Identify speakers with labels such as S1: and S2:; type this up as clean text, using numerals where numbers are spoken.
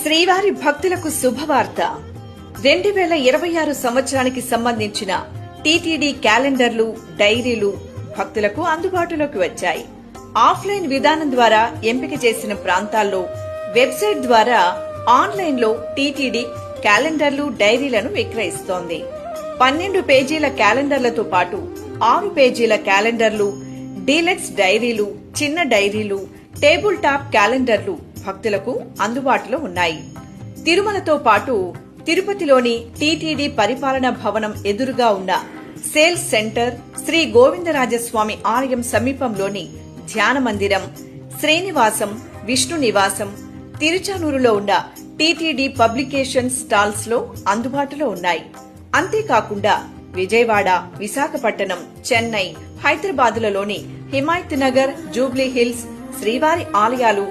S1: శ్రీవారి భక్తులకు శుభవార్త. 2026 సంవత్సరానికి సంబంధించిన టీటీడీ క్యాలెండర్లు, డైరీలు భక్తులకు అందుబాటులోకి వచ్చాయి. ఆఫ్లైన్ విధానం ద్వారా ఎంపిక చేసిన ప్రాంతాల్లో వెబ్సైట్ ద్వారా ఆన్లైన్లో టీటీడీ క్యాలెండర్లు, డైరీలను విక్రయిస్తోంది. 12 పేజీల క్యాలెండర్లతో పాటు 6 పేజీల క్యాలెండర్లు, డీలక్స్ డైరీలు, చిన్న డైరీలు, టేబుల్ టాప్ క్యాలెండర్లు భక్తులకు అందుబాటులో ఉన్నాయి. తిరుమలతో పాటు తిరుపతిలోని టీటీడీ పరిపాలనా భవనం ఎదురుగా ఉన్న సేల్స్ సెంటర్, శ్రీ గోవిందరాజస్వామి ఆలయం సమీపంలోని ధ్యాన మందిరం, శ్రీనివాసం, విష్ణు నివాసం, తిరుచానూరులో ఉన్న టీటీడీ పబ్లికేషన్ స్టాల్స్ లో అందుబాటులో ఉన్నాయి. అంతేకాకుండా విజయవాడ, విశాఖపట్నం, చెన్నై, హైదరాబాదులలోని హిమాయత్ నగర్, జూబ్లీ హిల్స్ శ్రీవారి ఆలయాలు